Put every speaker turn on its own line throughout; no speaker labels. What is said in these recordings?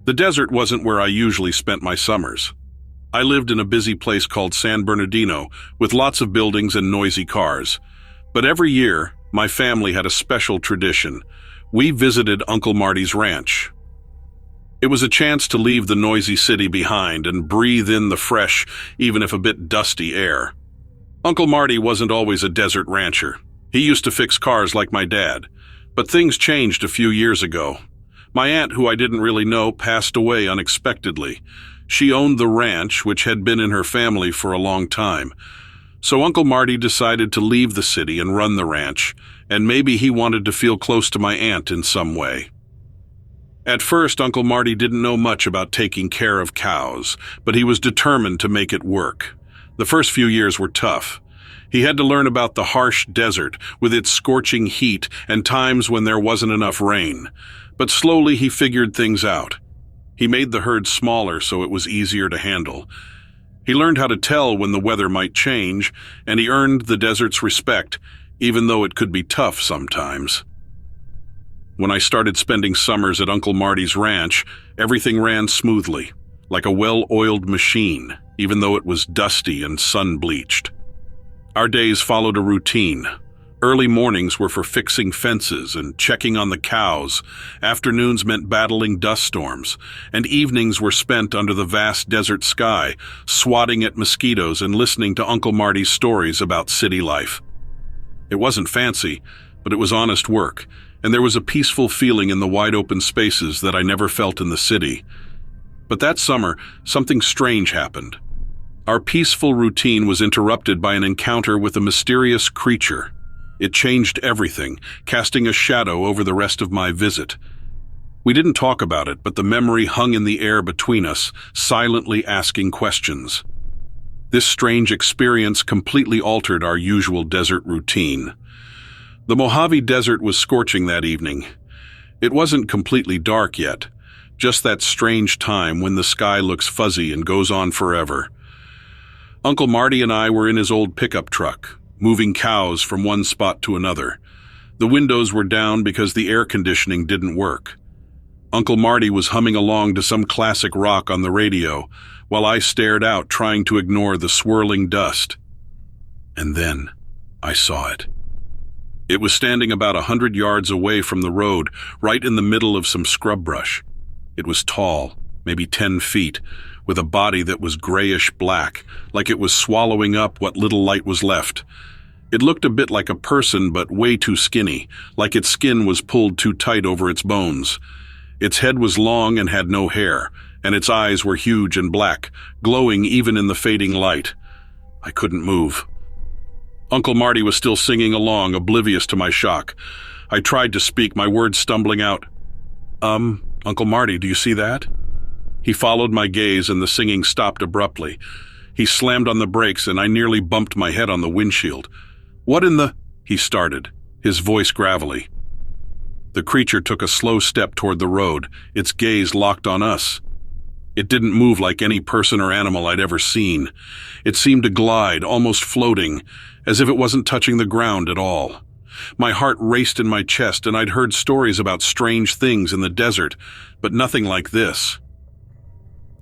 The desert wasn't where I usually spent my summers. I lived in a busy place called San Bernardino with lots of buildings and noisy cars. But every year, my family had a special tradition. We visited Uncle Marty's ranch. It was a chance to leave the noisy city behind and breathe in the fresh, even if a bit dusty air. Uncle Marty wasn't always a desert rancher. He used to fix cars like my dad. But things changed a few years ago. My aunt, who I didn't really know, passed away unexpectedly. She owned the ranch, which had been in her family for a long time. So Uncle Marty decided to leave the city and run the ranch, and maybe he wanted to feel close to my aunt in some way. At first, Uncle Marty didn't know much about taking care of cows, but he was determined to make it work. The first few years were tough. He had to learn about the harsh desert with its scorching heat and times when there wasn't enough rain. But slowly he figured things out. He made the herd smaller so it was easier to handle. He learned how to tell when the weather might change, and he earned the desert's respect, even though it could be tough sometimes. When I started spending summers at Uncle Marty's ranch, everything ran smoothly, like a well-oiled machine, even though it was dusty and sun-bleached. Our days followed a routine. Early mornings were for fixing fences and checking on the cows. Afternoons meant battling dust storms, and evenings were spent under the vast desert sky, swatting at mosquitoes and listening to Uncle Marty's stories about city life. It wasn't fancy, but it was honest work, and there was a peaceful feeling in the wide-open spaces that I never felt in the city. But that summer, something strange happened. Our peaceful routine was interrupted by an encounter with a mysterious creature. It changed everything, casting a shadow over the rest of my visit. We didn't talk about it, but the memory hung in the air between us, silently asking questions. This strange experience completely altered our usual desert routine. The Mojave Desert was scorching that evening. It wasn't completely dark yet, just that strange time when the sky looks fuzzy and goes on forever. Uncle Marty and I were in his old pickup truck, moving cows from one spot to another. The windows were down because the air conditioning didn't work. Uncle Marty was humming along to some classic rock on the radio, while I stared out trying to ignore the swirling dust. And then I saw it. It was standing about 100 yards away from the road, right in the middle of some scrub brush. It was tall, maybe 10 feet, with a body that was grayish-black, like it was swallowing up what little light was left. It looked a bit like a person, but way too skinny, like its skin was pulled too tight over its bones. Its head was long and had no hair, and its eyes were huge and black, glowing even in the fading light. I couldn't move. Uncle Marty was still singing along, oblivious to my shock. I tried to speak, my words stumbling out. Uncle Marty, do you see that?" He followed my gaze and the singing stopped abruptly. He slammed on the brakes and I nearly bumped my head on the windshield. "What in the—" he started, his voice gravelly. The creature took a slow step toward the road, its gaze locked on us. It didn't move like any person or animal I'd ever seen. It seemed to glide, almost floating, as if it wasn't touching the ground at all. My heart raced in my chest, and I'd heard stories about strange things in the desert, but nothing like this.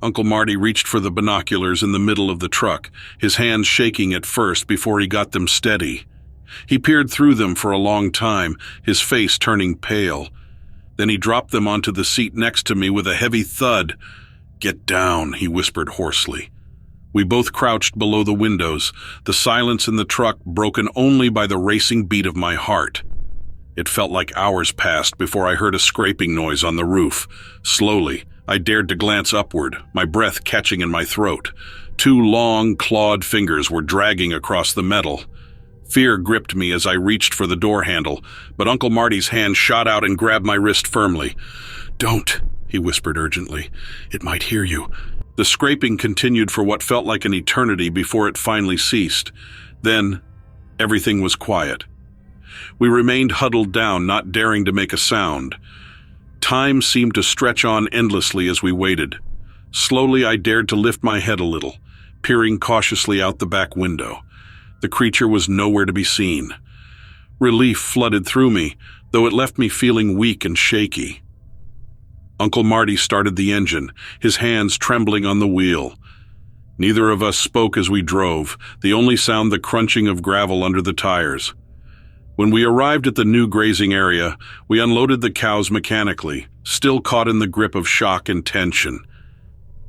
Uncle Marty reached for the binoculars in the middle of the truck, his hands shaking at first before he got them steady. He peered through them for a long time, his face turning pale. Then he dropped them onto the seat next to me with a heavy thud. "Get down," he whispered hoarsely. We both crouched below the windows, the silence in the truck broken only by the racing beat of my heart. It felt like hours passed before I heard a scraping noise on the roof. Slowly, I dared to glance upward, my breath catching in my throat. 2 long, clawed fingers were dragging across the metal. Fear gripped me as I reached for the door handle, but Uncle Marty's hand shot out and grabbed my wrist firmly. "Don't," he whispered urgently. "It might hear you." The scraping continued for what felt like an eternity before it finally ceased. Then, everything was quiet. We remained huddled down, not daring to make a sound. Time seemed to stretch on endlessly as we waited. Slowly, I dared to lift my head a little, peering cautiously out the back window. The creature was nowhere to be seen. Relief flooded through me, though it left me feeling weak and shaky. Uncle Marty started the engine, his hands trembling on the wheel. Neither of us spoke as we drove, the only sound the crunching of gravel under the tires. When we arrived at the new grazing area, we unloaded the cows mechanically, still caught in the grip of shock and tension.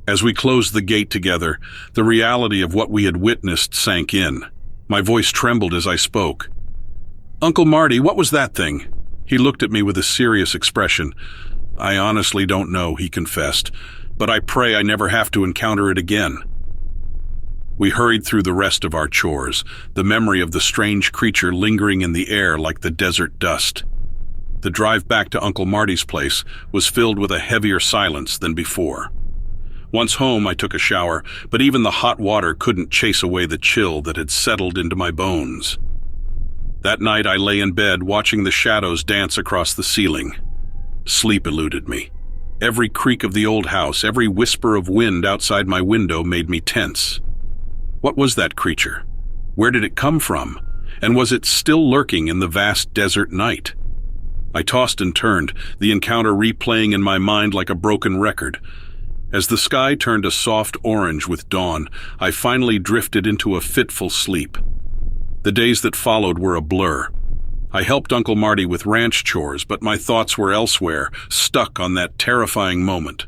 As we closed the gate together, the reality of what we had witnessed sank in. My voice trembled as I spoke. "Uncle Marty, what was that thing?" He looked at me with a serious expression. "I honestly don't know," he confessed, "but I pray I never have to encounter it again." We hurried through the rest of our chores, the memory of the strange creature lingering in the air like the desert dust. The drive back to Uncle Marty's place was filled with a heavier silence than before. Once home, I took a shower, but even the hot water couldn't chase away the chill that had settled into my bones. That night, I lay in bed watching the shadows dance across the ceiling. Sleep eluded me. Every creak of the old house, every whisper of wind outside my window made me tense. What was that creature? Where did it come from? And was it still lurking in the vast desert night? I tossed and turned, the encounter replaying in my mind like a broken record. As the sky turned a soft orange with dawn, I finally drifted into a fitful sleep. The days that followed were a blur. I helped Uncle Marty with ranch chores, but my thoughts were elsewhere, stuck on that terrifying moment.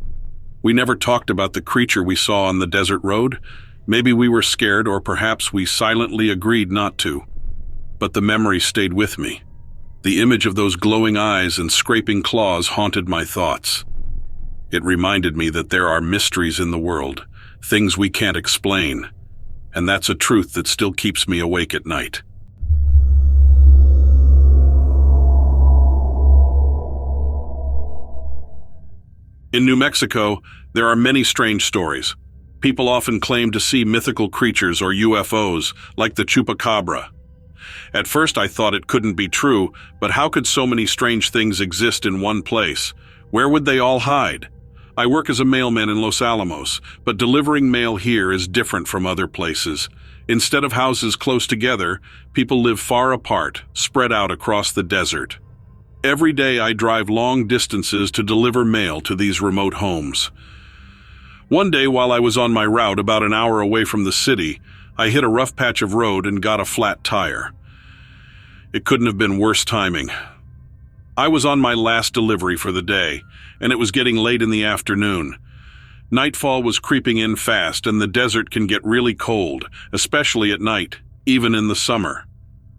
We never talked about the creature we saw on the desert road. Maybe we were scared, or perhaps we silently agreed not to. But the memory stayed with me. The image of those glowing eyes and scraping claws haunted my thoughts. It reminded me that there are mysteries in the world, things we can't explain, and that's a truth that still keeps me awake at night. In New Mexico, there are many strange stories. People often claim to see mythical creatures or UFOs, like the chupacabra. At first I thought it couldn't be true, but how could so many strange things exist in one place? Where would they all hide? I work as a mailman in Los Alamos, but delivering mail here is different from other places. Instead of houses close together, people live far apart, spread out across the desert. Every day I drive long distances to deliver mail to these remote homes. One day while I was on my route about an hour away from the city, I hit a rough patch of road and got a flat tire. It couldn't have been worse timing. I was on my last delivery for the day, and it was getting late in the afternoon. Nightfall was creeping in fast, and the desert can get really cold, especially at night, even in the summer.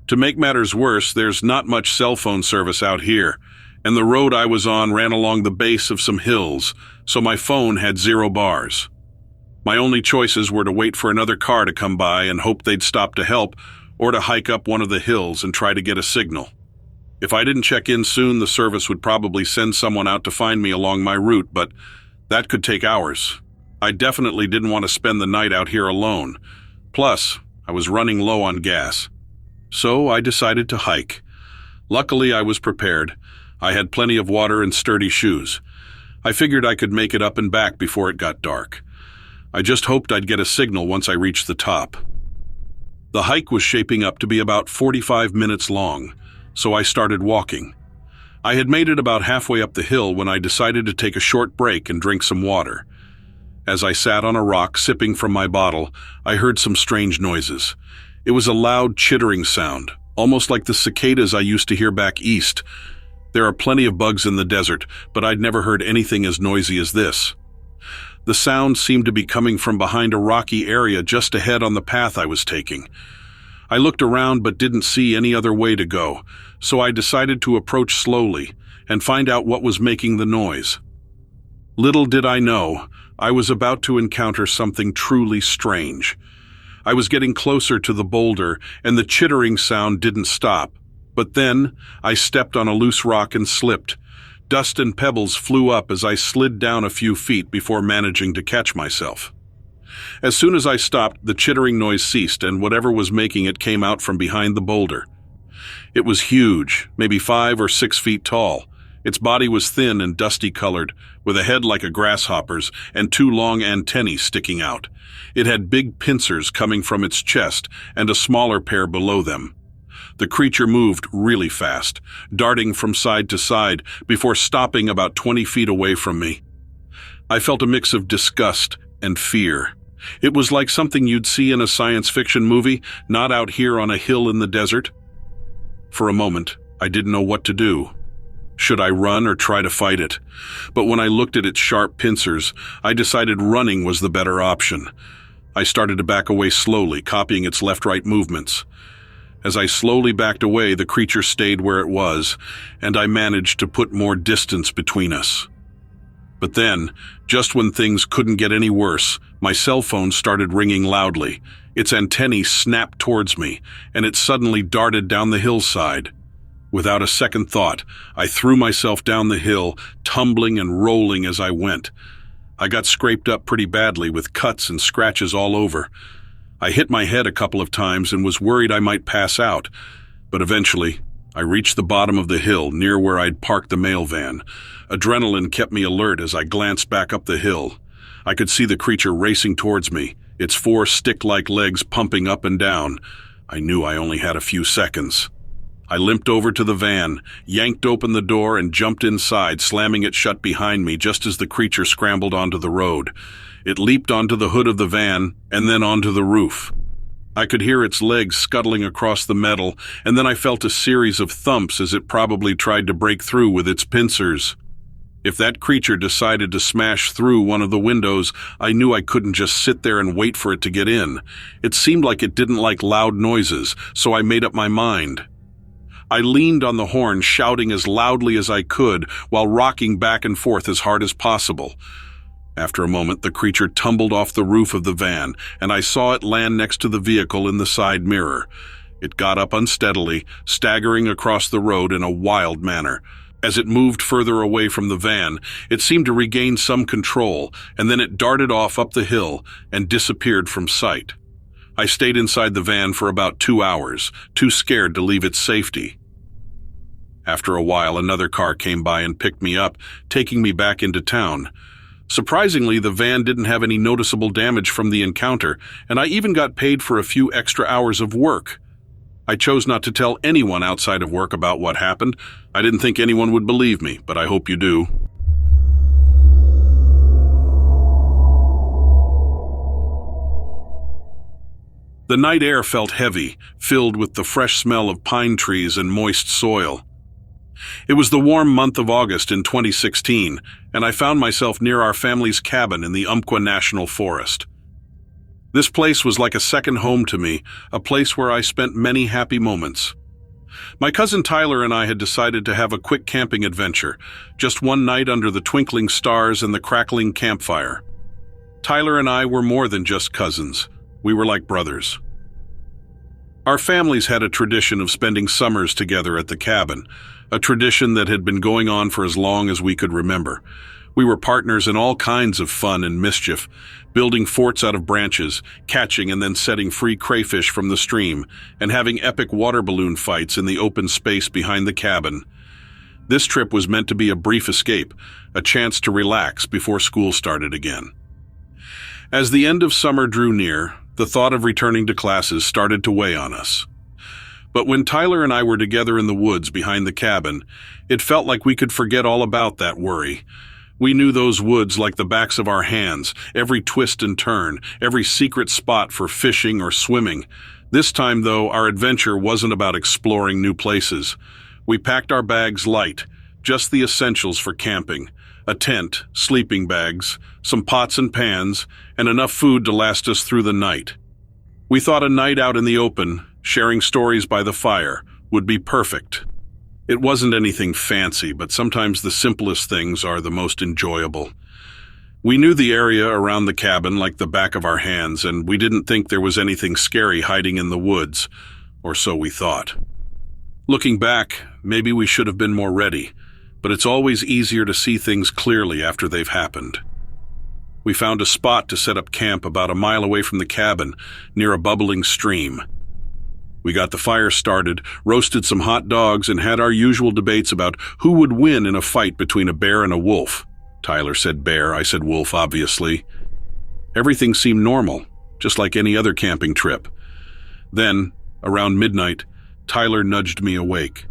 To make matters worse, there's not much cell phone service out here, and the road I was on ran along the base of some hills, so my phone had 0 bars. My only choices were to wait for another car to come by and hope they'd stop to help, or to hike up one of the hills and try to get a signal. If I didn't check in soon, the service would probably send someone out to find me along my route, but that could take hours. I definitely didn't want to spend the night out here alone. Plus, I was running low on gas. So I decided to hike. Luckily, I was prepared. I had plenty of water and sturdy shoes. I figured I could make it up and back before it got dark. I just hoped I'd get a signal once I reached the top. The hike was shaping up to be about 45 minutes long, so I started walking. I had made it about halfway up the hill when I decided to take a short break and drink some water. As I sat on a rock sipping from my bottle, I heard some strange noises. It was a loud chittering sound, almost like the cicadas I used to hear back east. There are plenty of bugs in the desert, but I'd never heard anything as noisy as this. The sound seemed to be coming from behind a rocky area just ahead on the path I was taking. I looked around but didn't see any other way to go, so I decided to approach slowly and find out what was making the noise. Little did I know, I was about to encounter something truly strange. I was getting closer to the boulder, and the chittering sound didn't stop. But then, I stepped on a loose rock and slipped. Dust and pebbles flew up as I slid down a few feet before managing to catch myself. As soon as I stopped, the chittering noise ceased, and whatever was making it came out from behind the boulder. It was huge, maybe 5 or 6 feet tall. Its body was thin and dusty-colored, with a head like a grasshopper's and 2 long antennae sticking out. It had big pincers coming from its chest and a smaller pair below them. The creature moved really fast, darting from side to side before stopping about 20 feet away from me. I felt a mix of disgust and fear. It was like something you'd see in a science fiction movie, not out here on a hill in the desert. For a moment, I didn't know what to do. Should I run or try to fight it? But when I looked at its sharp pincers, I decided running was the better option. I started to back away slowly, copying its left-right movements. As I slowly backed away, the creature stayed where it was, and I managed to put more distance between us. But then, just when things couldn't get any worse, my cell phone started ringing loudly. Its antennae snapped towards me, and it suddenly darted down the hillside. Without a second thought, I threw myself down the hill, tumbling and rolling as I went. I got scraped up pretty badly with cuts and scratches all over. I hit my head a couple of times and was worried I might pass out, but eventually I reached the bottom of the hill near where I'd parked the mail van. Adrenaline kept me alert as I glanced back up the hill. I could see the creature racing towards me, its 4 stick-like legs pumping up and down. I knew I only had a few seconds. I limped over to the van, yanked open the door, and jumped inside, slamming it shut behind me just as the creature scrambled onto the road. It leaped onto the hood of the van and then onto the roof. I could hear its legs scuttling across the metal, and then I felt a series of thumps as it probably tried to break through with its pincers. If that creature decided to smash through one of the windows, I knew I couldn't just sit there and wait for it to get in. It seemed like it didn't like loud noises, so I made up my mind. I leaned on the horn, shouting as loudly as I could while rocking back and forth as hard as possible. After a moment, the creature tumbled off the roof of the van, and I saw it land next to the vehicle in the side mirror. It got up unsteadily, staggering across the road in a wild manner. As it moved further away from the van, it seemed to regain some control, and then it darted off up the hill and disappeared from sight. I stayed inside the van for about 2 hours, too scared to leave its safety. After a while, another car came by and picked me up, taking me back into town. Surprisingly, the van didn't have any noticeable damage from the encounter, and I even got paid for a few extra hours of work. I chose not to tell anyone outside of work about what happened. I didn't think anyone would believe me, but I hope you do. The night air felt heavy, filled with the fresh smell of pine trees and moist soil. It was the warm month of August in 2016, and I found myself near our family's cabin in the Umpqua National Forest. This place was like a second home to me, a place where I spent many happy moments. My cousin Tyler and I had decided to have a quick camping adventure, just one night under the twinkling stars and the crackling campfire. Tyler and I were more than just cousins. We were like brothers. Our families had a tradition of spending summers together at the cabin, a tradition that had been going on for as long as we could remember. We were partners in all kinds of fun and mischief, building forts out of branches, catching and then setting free crayfish from the stream, and having epic water balloon fights in the open space behind the cabin. This trip was meant to be a brief escape, a chance to relax before school started again. As the end of summer drew near, the thought of returning to classes started to weigh on us. But when Tyler and I were together in the woods behind the cabin, it felt like we could forget all about that worry. We knew those woods like the backs of our hands, every twist and turn, every secret spot for fishing or swimming. This time, though, our adventure wasn't about exploring new places. We packed our bags light, just the essentials for camping: a tent, sleeping bags, some pots and pans, and enough food to last us through the night. We thought a night out in the open, sharing stories by the fire, would be perfect. It wasn't anything fancy, but sometimes the simplest things are the most enjoyable. We knew the area around the cabin like the back of our hands, and we didn't think there was anything scary hiding in the woods, or so we thought. Looking back, maybe we should have been more ready, but it's always easier to see things clearly after they've happened. We found a spot to set up camp about a mile away from the cabin, near a bubbling stream. We got the fire started, roasted some hot dogs, and had our usual debates about who would win in a fight between a bear and a wolf. Tyler said bear, I said wolf, obviously. Everything seemed normal, just like any other camping trip. Then, around midnight, Tyler nudged me awake.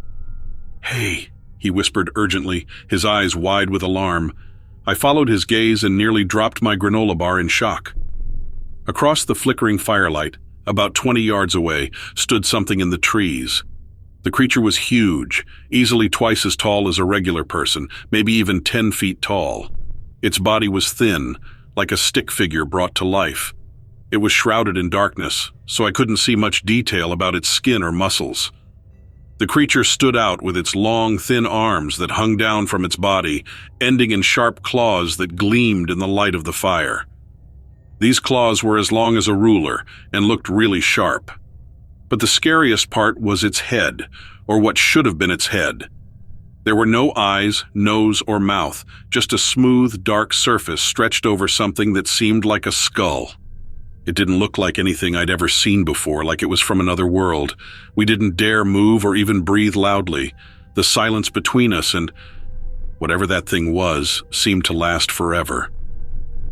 "Hey," he whispered urgently, his eyes wide with alarm. I followed his gaze and nearly dropped my granola bar in shock. Across the flickering firelight, about 20 yards away, stood something in the trees. The creature was huge, easily twice as tall as a regular person, maybe even 10 feet tall. Its body was thin, like a stick figure brought to life. It was shrouded in darkness, so I couldn't see much detail about its skin or muscles. The creature stood out with its long, thin arms that hung down from its body, ending in sharp claws that gleamed in the light of the fire. These claws were as long as a ruler and looked really sharp. But the scariest part was its head, or what should have been its head. There were no eyes, nose, or mouth, just a smooth, dark surface stretched over something that seemed like a skull. It didn't look like anything I'd ever seen before, like it was from another world. We didn't dare move or even breathe loudly. The silence between us and whatever that thing was seemed to last forever.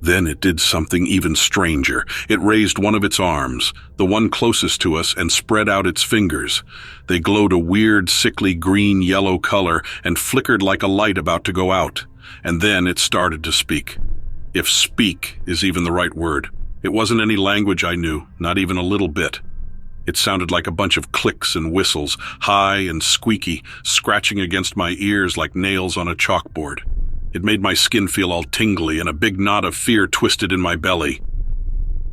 Then it did something even stranger. It raised one of its arms, the one closest to us, and spread out its fingers. They glowed a weird, sickly green-yellow color and flickered like a light about to go out. And then it started to speak. If speak is even the right word. It wasn't any language I knew, not even a little bit. It sounded like a bunch of clicks and whistles, high and squeaky, scratching against my ears like nails on a chalkboard. It made my skin feel all tingly and a big knot of fear twisted in my belly.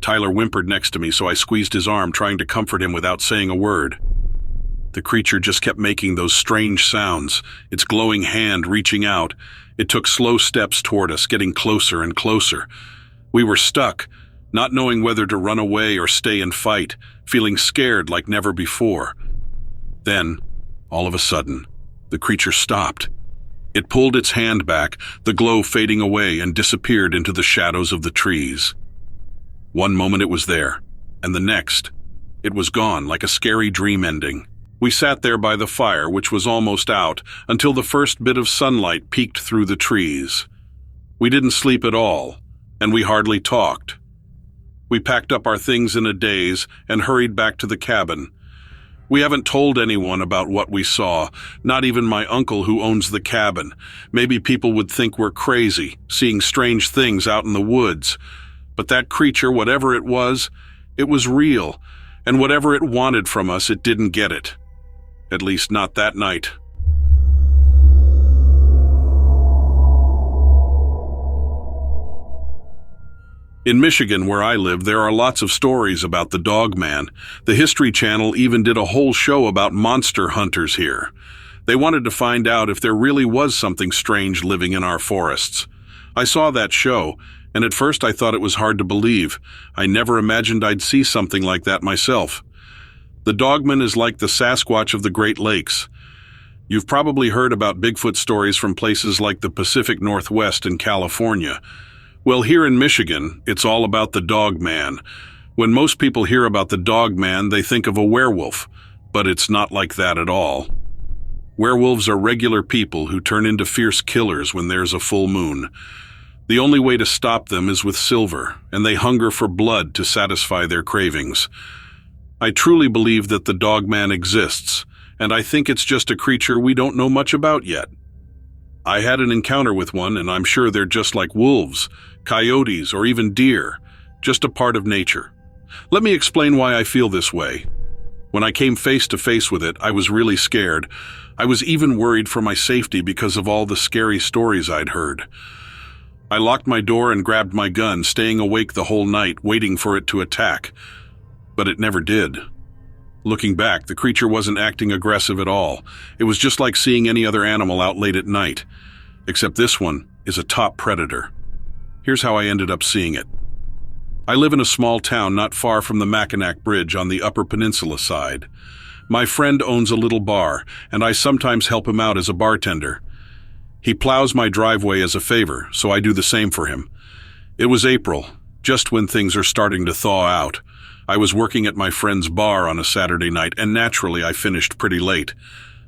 Tyler whimpered next to me, so I squeezed his arm, trying to comfort him without saying a word. The creature just kept making those strange sounds, its glowing hand reaching out. It took slow steps toward us, getting closer and closer. We were stuck, not knowing whether to run away or stay and fight, feeling scared like never before. Then, all of a sudden, the creature stopped. It pulled its hand back, the glow fading away, and disappeared into the shadows of the trees. One moment it was there, and the next, it was gone like a scary dream ending. We sat there by the fire, which was almost out, until the first bit of sunlight peeked through the trees. We didn't sleep at all, and we hardly talked. We packed up our things in a daze and hurried back to the cabin. We haven't told anyone about what we saw, not even my uncle who owns the cabin. Maybe people would think we're crazy, seeing strange things out in the woods. But that creature, whatever it was real, and whatever it wanted from us, it didn't get it. At least not that night. In Michigan, where I live, there are lots of stories about the Dog Man. The History Channel even did a whole show about monster hunters here. They wanted to find out if there really was something strange living in our forests. I saw that show, and at first I thought it was hard to believe. I never imagined I'd see something like that myself. The Dogman is like the Sasquatch of the Great Lakes. You've probably heard about Bigfoot stories from places like the Pacific Northwest and California. Well, here in Michigan, it's all about the Dog Man. When most people hear about the Dog Man, they think of a werewolf, but it's not like that at all. Werewolves are regular people who turn into fierce killers when there's a full moon. The only way to stop them is with silver, and they hunger for blood to satisfy their cravings. I truly believe that the Dog Man exists, and I think it's just a creature we don't know much about yet. I had an encounter with one, and I'm sure they're just like wolves, coyotes, or even deer, just a part of nature. Let me explain why I feel this way. When I came face to face with it, I was really scared. I was even worried for my safety because of all the scary stories I'd heard. I locked my door and grabbed my gun, staying awake the whole night, waiting for it to attack. But it never did. Looking back, the creature wasn't acting aggressive at all. It was just like seeing any other animal out late at night. Except this one is a top predator. Here's how I ended up seeing it. I live in a small town not far from the Mackinac Bridge on the Upper Peninsula side. My friend owns a little bar, and I sometimes help him out as a bartender. He plows my driveway as a favor, so I do the same for him. It was April, just when things are starting to thaw out. I was working at my friend's bar on a Saturday night, and naturally I finished pretty late.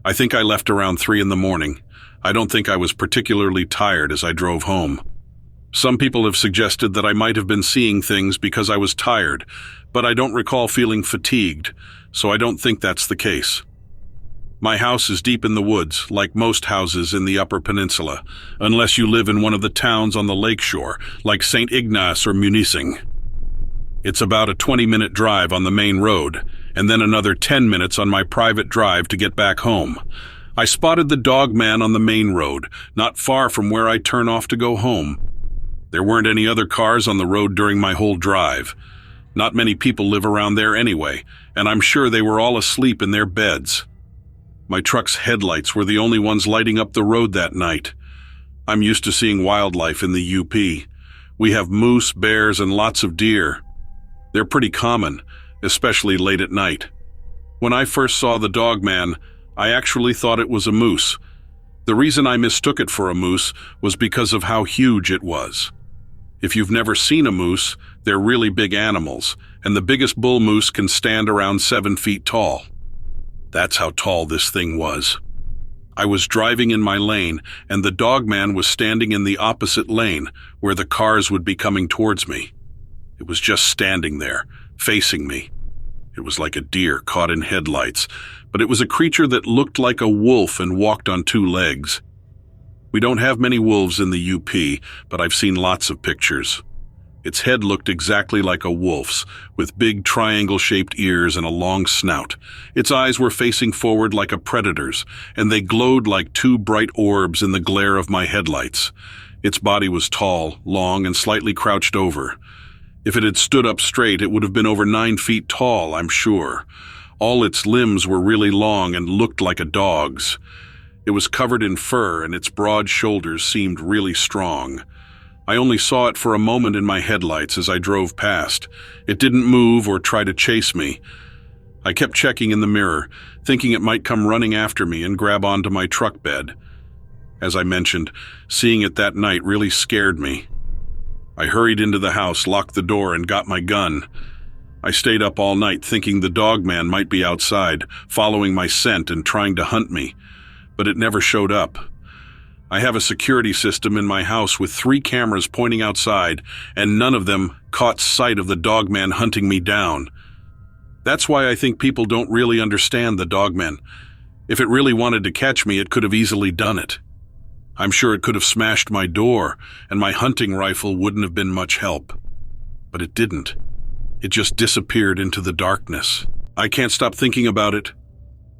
I think I left around 3 a.m. I don't think I was particularly tired as I drove home. Some people have suggested that I might have been seeing things because I was tired, but I don't recall feeling fatigued, so I don't think that's the case. My house is deep in the woods, like most houses in the Upper Peninsula, unless you live in one of the towns on the lakeshore, like St. Ignace or Munising. It's about a 20-minute drive on the main road, and then another 10 minutes on my private drive to get back home. I spotted the dog man on the main road, not far from where I turn off to go home. There weren't any other cars on the road during my whole drive. Not many people live around there anyway, and I'm sure they were all asleep in their beds. My truck's headlights were the only ones lighting up the road that night. I'm used to seeing wildlife in the UP. We have moose, bears, and lots of deer. They're pretty common, especially late at night. When I first saw the dog man, I actually thought it was a moose. The reason I mistook it for a moose was because of how huge it was. If you've never seen a moose, they're really big animals, and the biggest bull moose can stand around 7 feet tall. That's how tall this thing was. I was driving in my lane, and the dog man was standing in the opposite lane, where the cars would be coming towards me. It was just standing there, facing me. It was like a deer caught in headlights, but it was a creature that looked like a wolf and walked on 2 legs. We don't have many wolves in the UP, but I've seen lots of pictures. Its head looked exactly like a wolf's, with big triangle-shaped ears and a long snout. Its eyes were facing forward like a predator's, and they glowed like 2 bright orbs in the glare of my headlights. Its body was tall, long, and slightly crouched over. If it had stood up straight, it would have been over 9 feet tall, I'm sure. All its limbs were really long and looked like a dog's. It was covered in fur, and its broad shoulders seemed really strong. I only saw it for a moment in my headlights as I drove past. It didn't move or try to chase me. I kept checking in the mirror, thinking it might come running after me and grab onto my truck bed. As I mentioned, seeing it that night really scared me. I hurried into the house, locked the door, and got my gun. I stayed up all night thinking the dog man might be outside, following my scent and trying to hunt me, but it never showed up. I have a security system in my house with 3 cameras pointing outside, and none of them caught sight of the dog man hunting me down. That's why I think people don't really understand the dog man. If it really wanted to catch me, it could have easily done it. I'm sure it could have smashed my door, and my hunting rifle wouldn't have been much help. But it didn't. It just disappeared into the darkness. I can't stop thinking about it.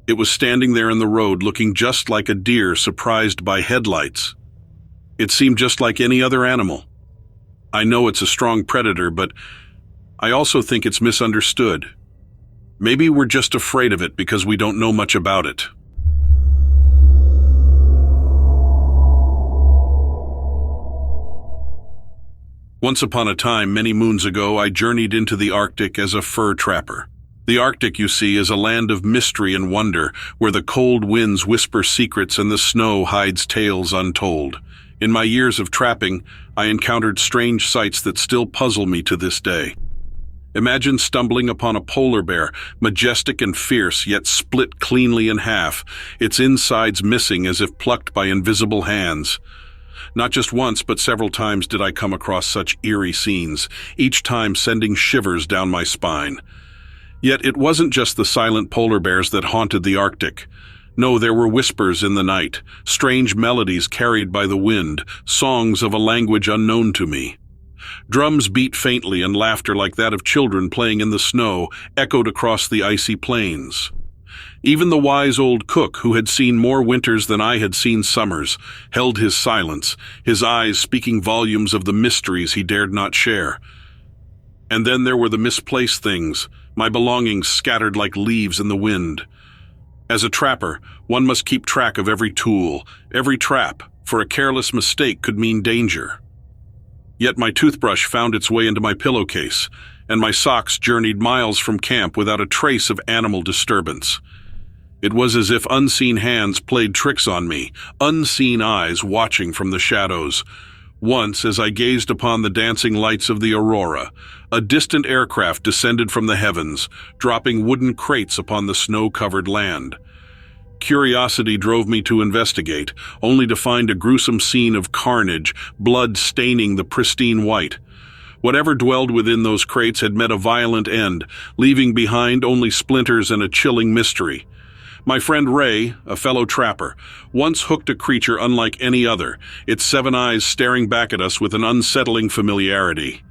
It was standing there in the road looking just like a deer surprised by headlights. It seemed just like any other animal. I know it's a strong predator, but I also think it's misunderstood. Maybe we're just afraid of it because we don't know much about it. Once upon a time, many moons ago, I journeyed into the Arctic as a fur trapper. The Arctic, you see, is a land of mystery and wonder, where the cold winds whisper secrets and the snow hides tales untold. In my years of trapping, I encountered strange sights that still puzzle me to this day. Imagine stumbling upon a polar bear, majestic and fierce, yet split cleanly in half, its insides missing as if plucked by invisible hands. Not just once, but several times did I come across such eerie scenes, each time sending shivers down my spine. Yet it wasn't just the silent polar bears that haunted the Arctic. No, there were whispers in the night, strange melodies carried by the wind, songs of a language unknown to me. Drums beat faintly, and laughter like that of children playing in the snow echoed across the icy plains. Even the wise old cook, who had seen more winters than I had seen summers, held his silence, his eyes speaking volumes of the mysteries he dared not share. And then there were the misplaced things, my belongings scattered like leaves in the wind. As a trapper, one must keep track of every tool, every trap, for a careless mistake could mean danger. Yet my toothbrush found its way into my pillowcase, and my socks journeyed miles from camp without a trace of animal disturbance. It was as if unseen hands played tricks on me, unseen eyes watching from the shadows. Once, as I gazed upon the dancing lights of the aurora, a distant aircraft descended from the heavens, dropping wooden crates upon the snow-covered land. Curiosity drove me to investigate, only to find a gruesome scene of carnage, blood staining the pristine white. Whatever dwelled within those crates had met a violent end, leaving behind only splinters and a chilling mystery. My friend Ray, a fellow trapper, once hooked a creature unlike any other, its 7 eyes staring back at us with an unsettling familiarity.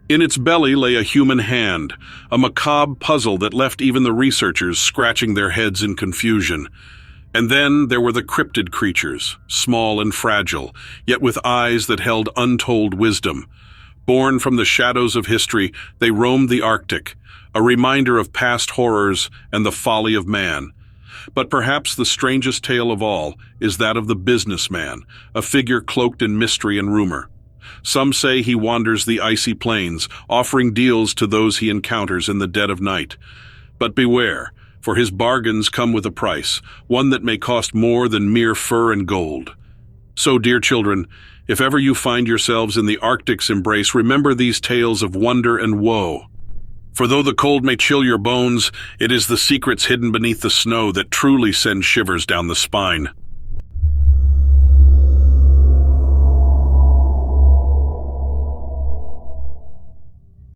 In its belly lay a human hand, a macabre puzzle that left even the researchers scratching their heads in confusion. And then there were the cryptid creatures, small and fragile, yet with eyes that held untold wisdom. Born from the shadows of history, they roamed the Arctic, a reminder of past horrors and the folly of man. But perhaps the strangest tale of all is that of the businessman, a figure cloaked in mystery and rumor. Some say he wanders the icy plains, offering deals to those he encounters in the dead of night. But beware, for his bargains come with a price, one that may cost more than mere fur and gold. So, dear children, if ever you find yourselves in the Arctic's embrace, remember these tales of wonder and woe. For though the cold may chill your bones, it is the secrets hidden beneath the snow that truly send shivers down the spine.